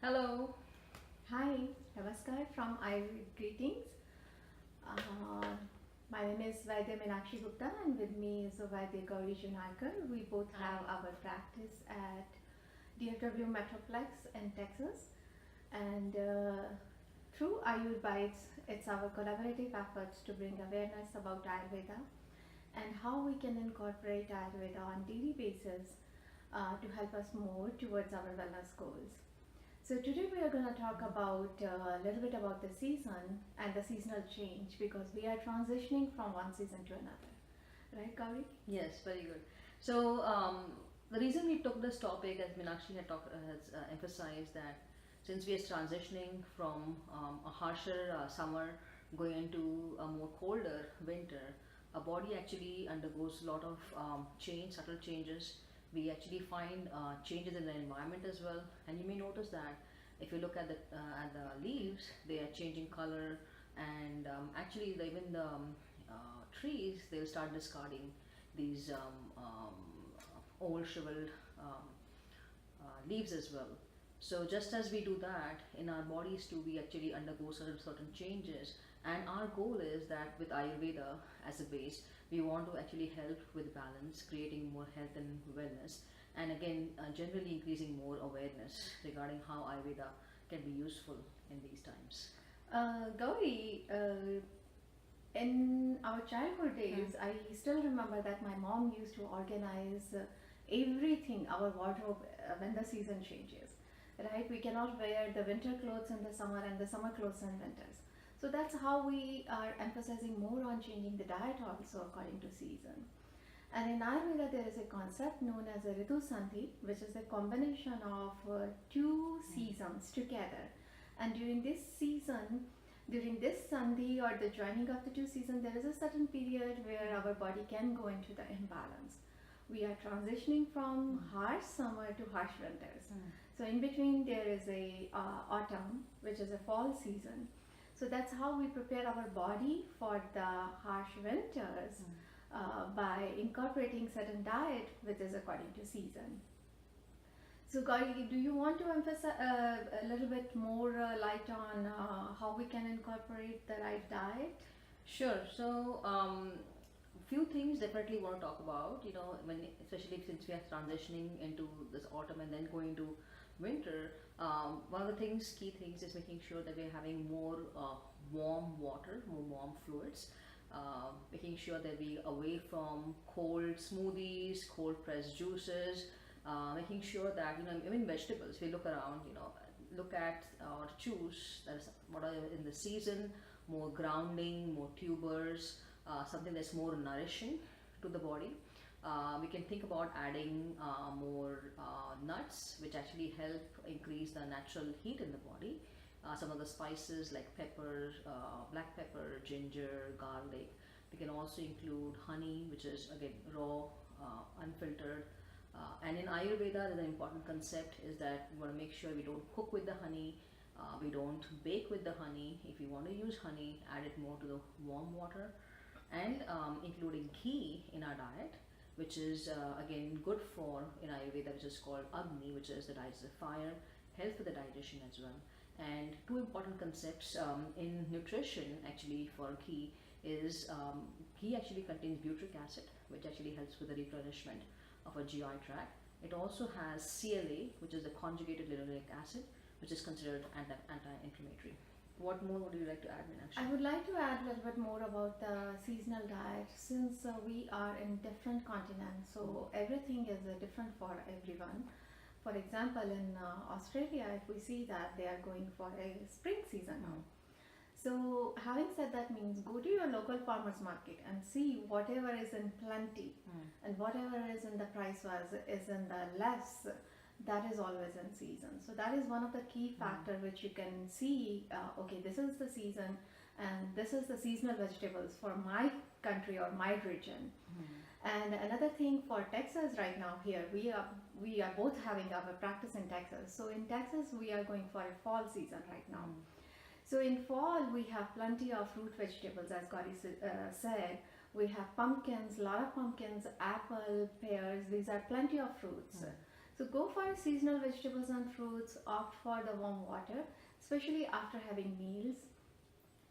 Hello. Hi, Namaskar from Ayurveda Greetings. Uh, my name is Vaidya Meenakshi Gupta, and with me is Vaidya Gauri Junnarkar. We both have Hi. our practice at DFW Metroplex in Texas, and through Ayurbites, it's our collaborative efforts to bring awareness about Ayurveda and how we can incorporate Ayurveda on daily basis to help us more towards our wellness goals. So today we are going to talk about a little bit about the season and the seasonal change because we are transitioning from one season to another. Right, Gauri? Yes, very good. So the reason we took this topic, as Meenakshi has emphasized, that since we are transitioning from a harsher summer going into a more colder winter, our body actually undergoes a lot of subtle changes. We actually find changes in the environment as well, and you may notice that if you look at the leaves, they are changing color, and actually even the trees, they'll start discarding these old shriveled leaves as well. So just as we do that in our bodies too, we actually undergo certain changes. And our goal is that with Ayurveda as a base, we want to actually help with balance, creating more health and wellness, and again, generally increasing more awareness regarding how Ayurveda can be useful in these times. Gauri, in our childhood days, I still remember that my mom used to organize everything, our wardrobe, when the season changes. Right? We cannot wear the winter clothes in the summer and the summer clothes in winters. So that's how we are emphasizing more on changing the diet also according to season. And in Ayurveda, there is a concept known as a Ritu Sandhi, which is a combination of two seasons together. And during this Sandhi or the joining of the two seasons, there is a certain period where our body can go into the imbalance. We are transitioning from harsh summer to harsh winters. So in between there is a autumn, which is a fall season. So that's how we prepare our body for the harsh winters by incorporating certain diet which is according to season. So Gauri, do you want to emphasize a little bit more light on how we can incorporate the right diet? Sure. So few things definitely want to talk about. When especially since we are transitioning into this autumn and then going to winter, one of the key things is making sure that we're having more warm water, more warm fluids. Making sure that we away from cold smoothies, cold pressed juices. Making sure that even vegetables. We look around, look at or choose that is what are in the season, more grounding, more tubers, something that's more nourishing to the body. We can think about adding more nuts, which actually help increase the natural heat in the body. Some of the spices like pepper, black pepper, ginger, garlic. We can also include honey, which is again raw, unfiltered. And in Ayurveda, there's an important concept is that we want to make sure we don't cook with the honey, we don't bake with the honey. If you want to use honey, add it more to the warm water, and including ghee in our diet, which is again good for in Ayurveda, which is called Agni, which is the digestive fire, help with the digestion as well. And two important concepts in nutrition actually for ghee is ghee actually contains butyric acid, which actually helps with the replenishment of a GI tract. It also has CLA, which is the conjugated linoleic acid, which is considered anti-inflammatory. What more would you like to add, Meenakshi? I would like to add a little bit more about the seasonal diet since we are in different continents, so everything is different for everyone. For example, in Australia, if we see that they are going for a spring season now. So, having said that, means go to your local farmers market and see whatever is in plenty and whatever is in the price was is in the less. That is always in season. So that is one of the key factor which you can see. Okay, this is the season, and this is the seasonal vegetables for my country or my region. And another thing for Texas right now here, we are both having our practice in Texas. So in Texas, we are going for a fall season right now. So in fall, we have plenty of fruit vegetables, as Gauri said. We have pumpkins, lot of pumpkins, apple, pears. These are plenty of fruits. So go for seasonal vegetables and fruits, opt for the warm water, especially after having meals.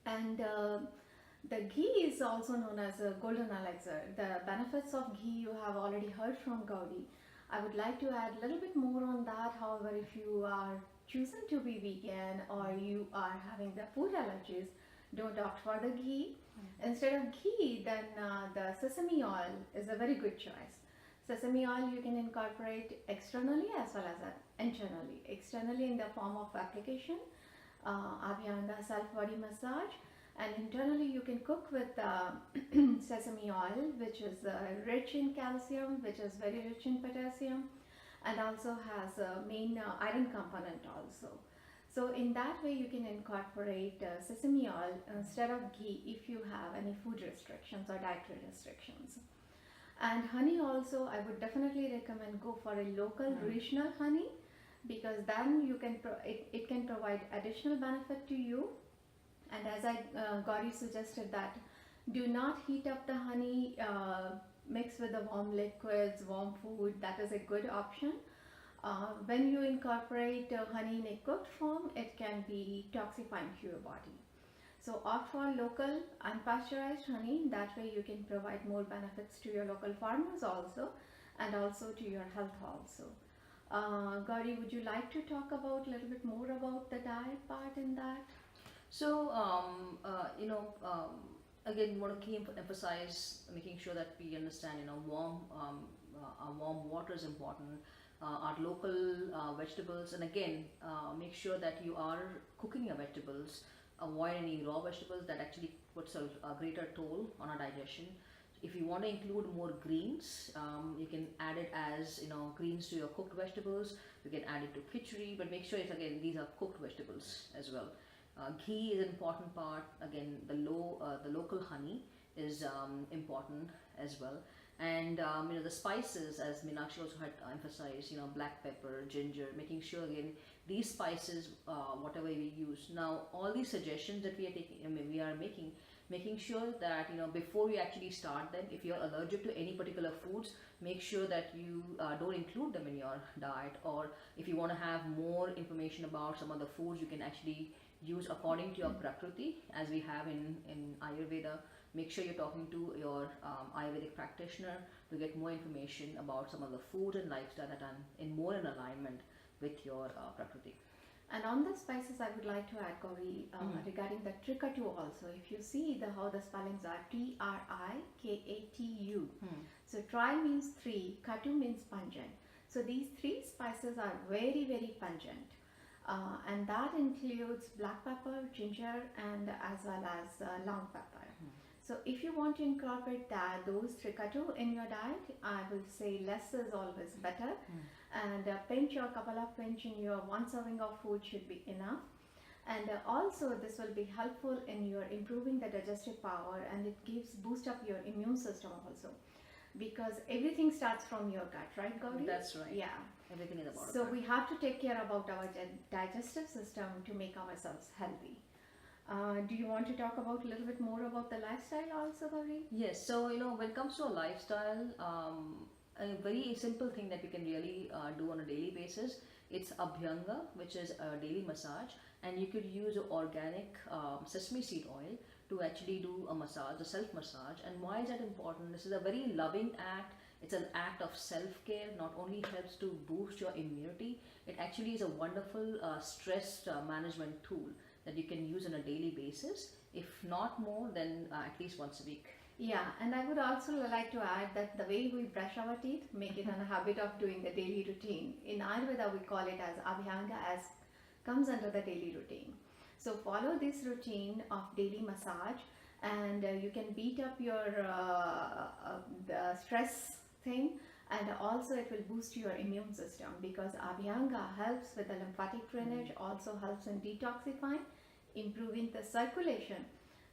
And the ghee is also known as a golden elixir. The benefits of ghee you have already heard from Gauri. I would like to add a little bit more on that. However, if you are choosing to be vegan or you are having the food allergies, don't opt for the ghee. Instead of ghee, then the sesame oil is a very good choice. Sesame oil you can incorporate externally as well as internally. Externally in the form of application, Abhyanga self body massage, and internally you can cook with sesame oil, which is rich in calcium, which is very rich in potassium, and also has a main iron component also. So in that way you can incorporate sesame oil instead of ghee if you have any food restrictions or dietary restrictions. And honey also, I would definitely recommend go for a local regional honey, because then you can it can provide additional benefit to you. And as Gauri suggested, that do not heat up the honey, mix with the warm liquids, warm food. That is a good option. When you incorporate honey in a cooked form, it can be toxifying to your body. So opt for local unpasteurized honey. That way you can provide more benefits to your local farmers also, and also to your health also. Gauri, would you like to talk about a little bit more about the diet part in that? So, again, want to keep emphasize making sure that we understand, warm water is important. Our local vegetables, and again, make sure that you are cooking your vegetables. Avoid any raw vegetables that actually puts a greater toll on our digestion. If you want to include more greens, you can add it as greens to your cooked vegetables. You can add it to khichdi, but make sure it's, again, these are cooked vegetables as well. Ghee is an important part. Again, the local honey is important as well. And the spices, as Meenakshi also had emphasized, black pepper, ginger, making sure, again, these spices, whatever we use. Now, all these suggestions that we are taking, we are making sure that before you actually start them, if you're allergic to any particular foods, make sure that you don't include them in your diet. Or if you want to have more information about some of the foods, you can actually use according to your prakriti, as we have in Ayurveda. Make sure you're talking to your Ayurvedic practitioner to get more information about some of the food and lifestyle that are more in alignment with your prakriti. And on the spices, I would like to add, Gauri, regarding the trikatu also. If you see how the spellings are, Trikatu. So tri means three, katu means pungent. So these three spices are very, very pungent. And that includes black pepper, ginger, and as well as long pepper. So if you want to incorporate those trikatu in your diet, I will say less is always better. And a pinch or a couple of pinch in your one serving of food should be enough. And also this will be helpful in your improving the digestive power, and it boost up your immune system also. Because everything starts from your gut, right, Gauri? That's right. Yeah. Everything is about So we have to take care about our digestive system to make ourselves healthy. Do you want to talk about a little bit more about the lifestyle also, Gauri? Yes. So when it comes to a lifestyle, a very simple thing that we can really do on a daily basis, it's Abhyanga, which is a daily massage, and you could use organic sesame seed oil to actually do a massage, a self massage. And why is that important? This is a very loving act. It's an act of self-care. Not only helps to boost your immunity, it actually is a wonderful stress management tool that you can use on a daily basis. If not more, then at least once a week. Yeah, and I would also like to add that the way we brush our teeth, make it a habit of doing the daily routine. In Ayurveda, we call it as Abhyanga, as comes under the daily routine. So follow this routine of daily massage, and you can beat up your the stress thing, and also it will boost your immune system, because Abhyanga helps with the lymphatic drainage, also helps in detoxifying, improving the circulation.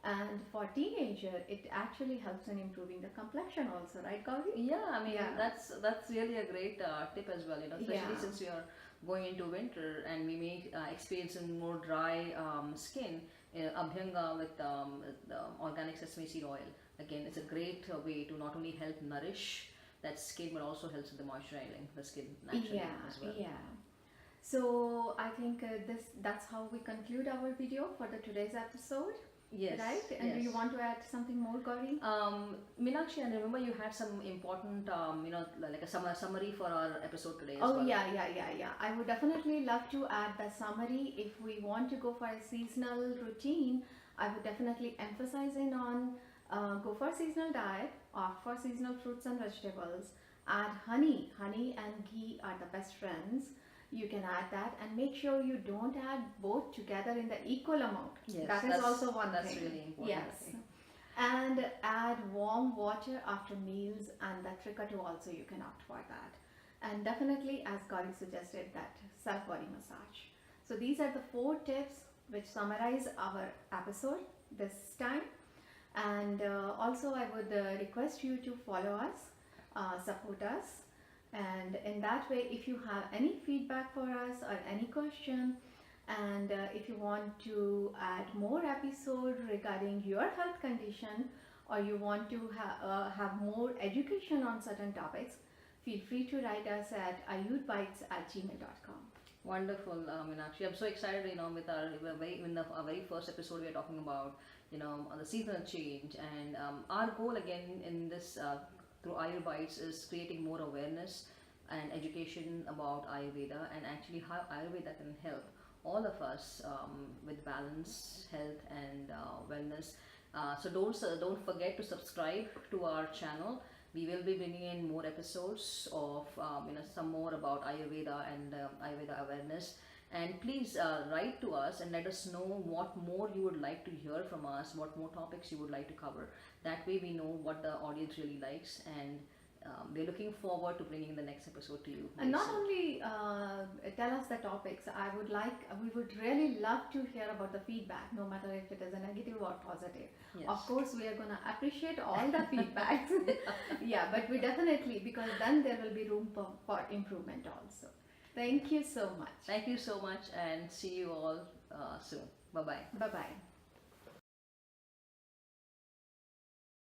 And for teenager, it actually helps in improving the complexion also, right, Gauri? Yeah, I mean, that's really a great tip as well, especially since we are going into winter and we may experience more dry skin. Abhyanga with the organic sesame seed oil, again, it's a great way to not only help nourish that skin, but also helps with the moisturizing the skin naturally as well. Yeah. So I think that's how we conclude our video for the today's episode. Yes. Right? And do you want to add something more, Gauri? Meenakshi, and remember you had some important, like a summary for our episode today as Oh, well. yeah. I would definitely love to add the summary. If we want to go for a seasonal routine, I would definitely emphasize on go for seasonal diet, opt for seasonal fruits and vegetables, add honey. Honey and ghee are the best friends. You can add that, and make sure you don't add both together in the equal amount. Yes, that is also one that's thing. really important. Yes. And add warm water after meals, and the trick to also you can opt for that. And definitely, as Gauri suggested, that self body massage. So these are the 4 tips which summarize our episode this time. And also I would request you to follow us, support us, and in that way, if you have any feedback for us or any question, and if you want to add more episode regarding your health condition, or you want to have more education on certain topics, feel free to write us at ayurbites@gmail.com. Wonderful, Meenakshi. I'm so excited, with our very first episode we are talking about, on the seasonal change, and our goal again in this through Ayurbites is creating more awareness and education about Ayurveda, and actually how Ayurveda can help all of us with balance, health, and wellness. So don't forget to subscribe to our channel. We will be bringing in more episodes of some more about Ayurveda and Ayurveda awareness. And please write to us and let us know what more you would like to hear from us, what more topics you would like to cover. That way we know what the audience really likes, and we're looking forward to bringing the next episode to you. And not only tell us the topics, we would really love to hear about the feedback, no matter if it is a negative or positive. Yes. Of course, we are going to appreciate all the feedbacks. Yeah, but we definitely, because then there will be room for improvement also. Thank you so much. Thank you so much, and see you all soon. Bye-bye. Bye-bye.